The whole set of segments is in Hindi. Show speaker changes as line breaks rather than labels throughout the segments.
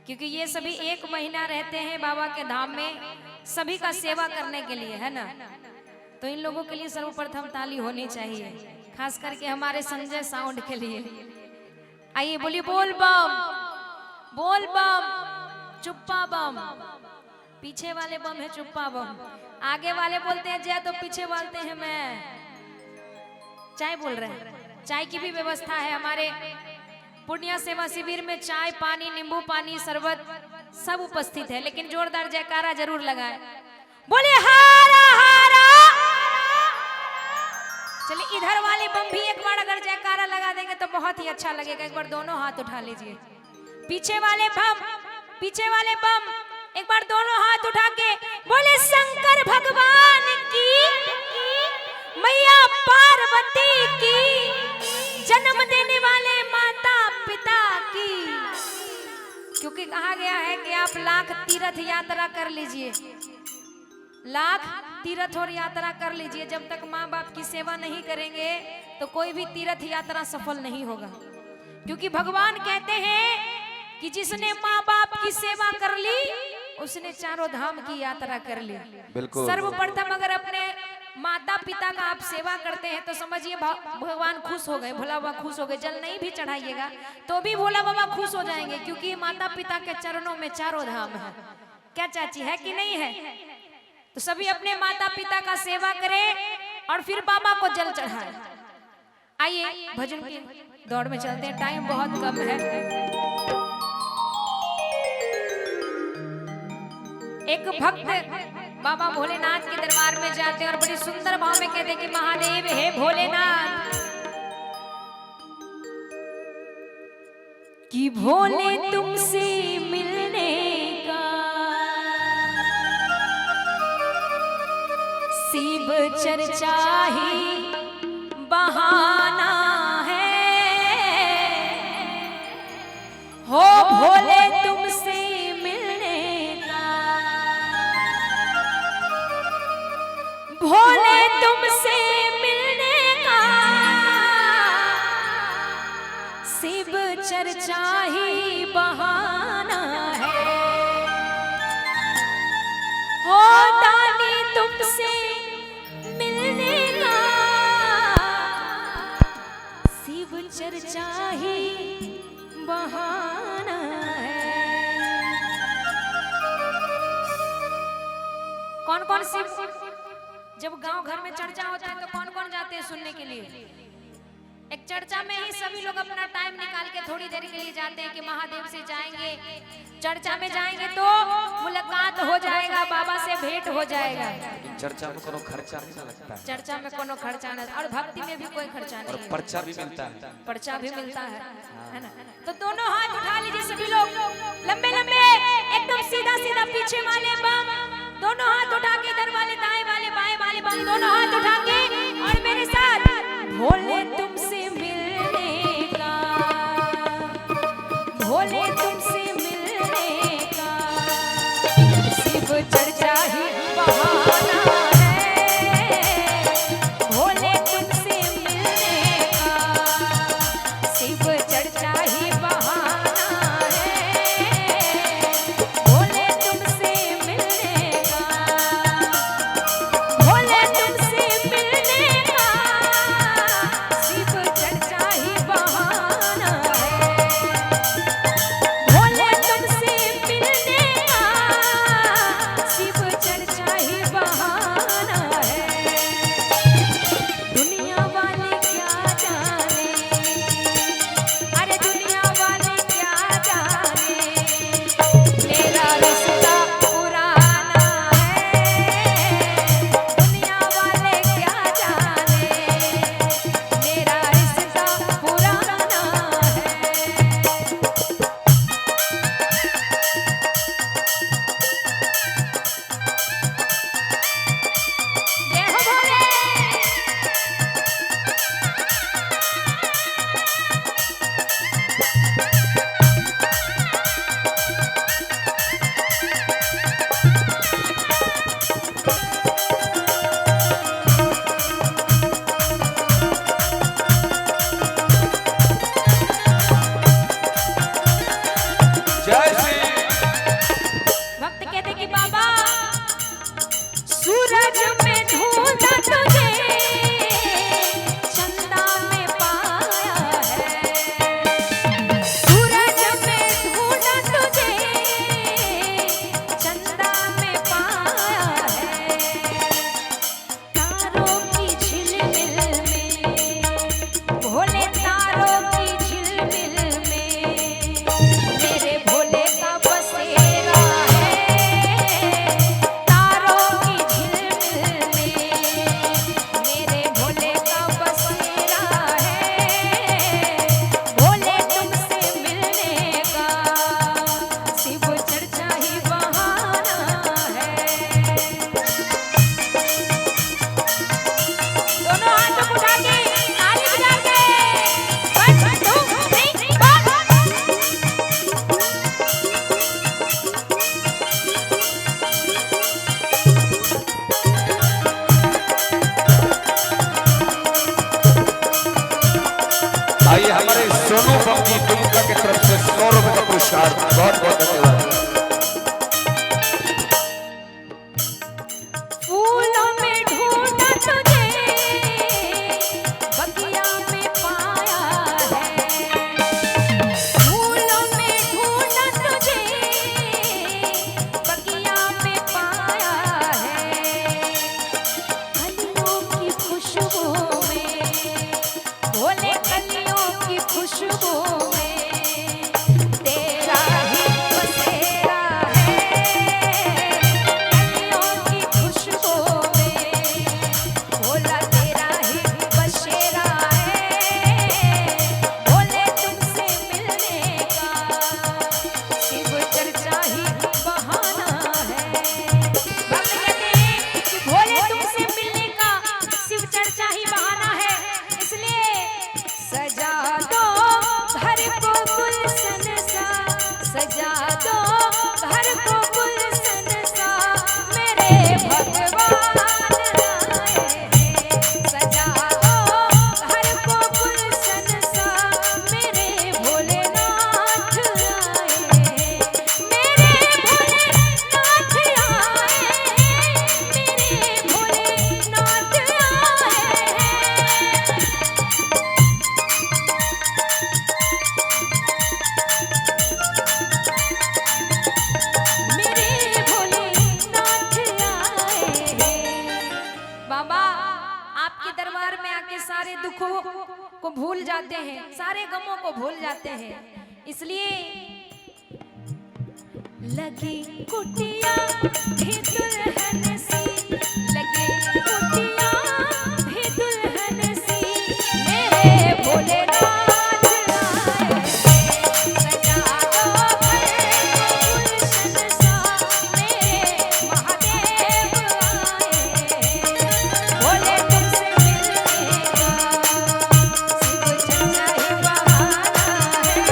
क्योंकि ये सभी 1 महीना रहते हैं बाबा के धाम में सभी का सेवा करने के लिए, है ना। तो इन लोगों के लिए सर्वप्रथम ताली होनी चाहिए, खास करके हमारे संजय साउंड के लिए। आइए बोलिए बोल बम चुप्पा बम। पीछे वाले बम है चुप्पा बम, आगे वाले बोलते हैं जय, तो पीछे बोलते हैं मैं। चाय बोल रहे हैं, चाय की भी व्यवस्था है हमारे पुण्य सेवा शिविर में। चाय, पानी, नींबू पानी, शरबत सब उपस्थित है। लेकिन जोरदार जयकारा जरूर लगाए, बोले हारा हारा। चलिए इधर वाले बम भी एक बार अगर जयकारा लगा देंगे तो बहुत ही अच्छा लगेगा। एक बार दोनों हाथ उठा लीजिए। पीछे वाले बम एक बार दोनों हाथ उठा के बोले शंकर भगवान की, मैया पार्वती की, जन्म देने वाले माता पिता की। क्योंकि कहा गया है कि आप लाख तीर्थ यात्रा कर लीजिए, लाख तीर्थ और यात्रा कर लीजिए, जब तक माँ बाप की सेवा नहीं करेंगे तो कोई भी तीर्थ यात्रा सफल नहीं होगा। क्योंकि भगवान कहते हैं कि जिसने माँ बाप की सेवा कर ली उसने चारों धाम की यात्रा कर ली। सर्वप्रथम अगर अपने माता पिता का आप सेवा करते हैं तो समझिए भगवान खुश हो गए, भोला बाबा खुश हो गए। जल नहीं भी चढ़ाइएगा तो भी भोला बाबा खुश हो जाएंगे, क्योंकि माता पिता के चरणों में चारों धाम है। क्या चाची, है कि नहीं है? तो सभी अपने माता पिता का सेवा करें और फिर बाबा को जल चढ़ाएं। आइए भजन की दौड़ में चलते हैं, टाइम बहुत कम है। एक भक्त बाबा भोलेनाथ के दरबार में जाते हैं और बड़ी सुंदर भाव में कहते हैं कि महादेव हे भोलेनाथ, कि भोले तुमसे मिलने का शिव चर्चा ही बहाना है। हो भोले तुमसे भोले तुमसे मिलने का शिव चर्चा ही बहाना है। हो दानी तुमसे मिलने का शिव चर्चा ही बहाना है। कौन कौन शिव, जब गांव घर में चर्चा होता है तो कौन कौन जाते हैं सुनने के लिए? एक चर्चा में ही सभी लोग अपना टाइम निकाल के थोड़ी देर के लिए जाते हैं कि महादेव से जाएंगे, चर्चा में जाएंगे तो मुलाकात हो जाएगा, बाबा से भेंट हो जाएगा।
चर्चा में कोनो खर्चा नहीं लगता है,
चर्चा में कोनो खर्चा नहीं, और भक्ति में भी कोई खर्चा नहीं,
और पर्चा भी मिलता है,
पर्चा भी मिलता है ना। तो दोनों हाथ उठा लीजिए सभी लोग, लंबे लंबे एकदम सीधा सीधा। पीछे वाले बम दोनों हाथ उठा के, इधर वाले दाएं वाले बाएं वाले बम दोनों हाथ उठा के और मेरे साथ भोले तुमसे मिलने का, भोले तुमसे मिलने का शिव चर्चा ही बहाना है। भोले तुमसे मिलने का शिव चर्चा ही बहाना है। भोले तुमसे मिलने का, भोले तुमसे मिलने
नमस्कार, बहुत बहुत धन्यवाद।
फूलों में ढूंढा तुझे बगिया में पाया है, फूलों में ढूंढा तुझे बगिया में पाया है, कलियों की खुशबू में, भोले कलियों की खुशबू में तेरा ही बसेरा है, कलियों की खुशबू में भोला तेरा ही बसेरा है, भोले तुमसे मिलने का शिव चर्चा ही बहाना है। भक्त कहते हैं कि भोले तुमसे मिलने का शिव चर्चा ही बहाना है, इसलिए सजा दो घर को गुलशन सा, सजा दो घर को गुलशन सा, मेरे भगवान आए हैं, सजा दो घर को गुलशन सा, मेरे भोलेनाथ आए हैं, मेरे भोलेनाथ आए हैं, मेरे भोलेनाथ आए हैं। मेरे भोलेनाथ आए हैं। बाबा आपके दरबार में आके सारे दुखों को भूल जाते हैं, सारे गमों को भूल जाते हैं, इसलिए लगी कुटिया भी दुल्हन सी, लगी कुटिया भी दुल्हन सी, मेरे भोलेनाथ आए हैं, सजा दो घर को गुलशन सा, मेरे महादेव आए हैं, भोले तुमसे मिलने का शिव चर्चा ही बहाना है।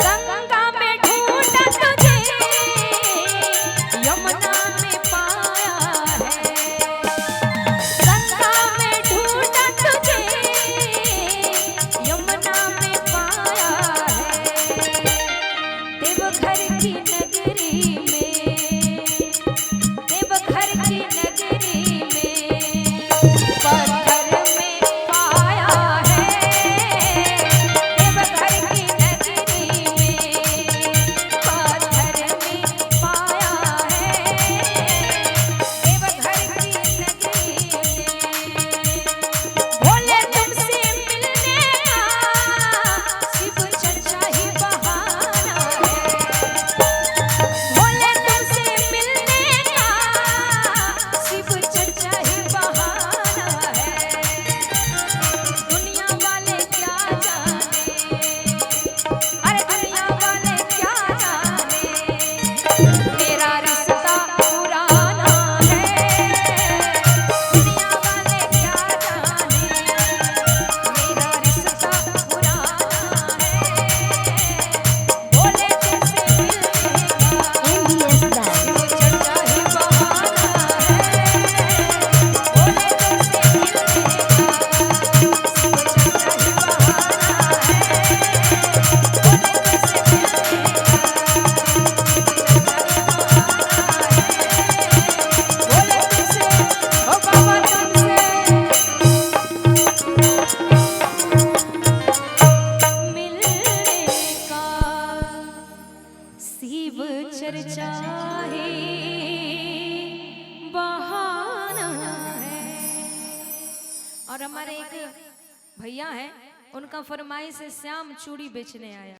गंगा में ढूंढा तुझे यमुना में पाया है, गंगा में ढूंढा तुझे यमुना में पाया है, देवघर की नगरी में, देवघर की नगरी में पत्थर में पाया है, देवघर की नगरी में पत्थर में पाया है, देवघर की नगरी में भोले तुमसे मिलने का शिव चर्चा ही बहाना है, भोले तुमसे मिलने का शिव चर्चा ही बहाना है। दुनिया वाले क्या जाने, अरे दुनिया वाले क्या जाने, मेरा रिश्ता पुराना है, दुनिया वाले क्या जाने, मेरा रिश्ता पुराना है, भोले तुमसे मिलने का शिव चर्चा ही बहाना है, भोले तुमसे मिलने का शिव चर्चा ही बहाना है, भोले तुमसे मिलने का भोले तुमसे, ओ बाबा तुमसे मिलने का शिव चर्चा ही बहाना है। और हमारे एक भैया हैं, उनका फरमाइश है श्याम चूड़ी बेचने आया।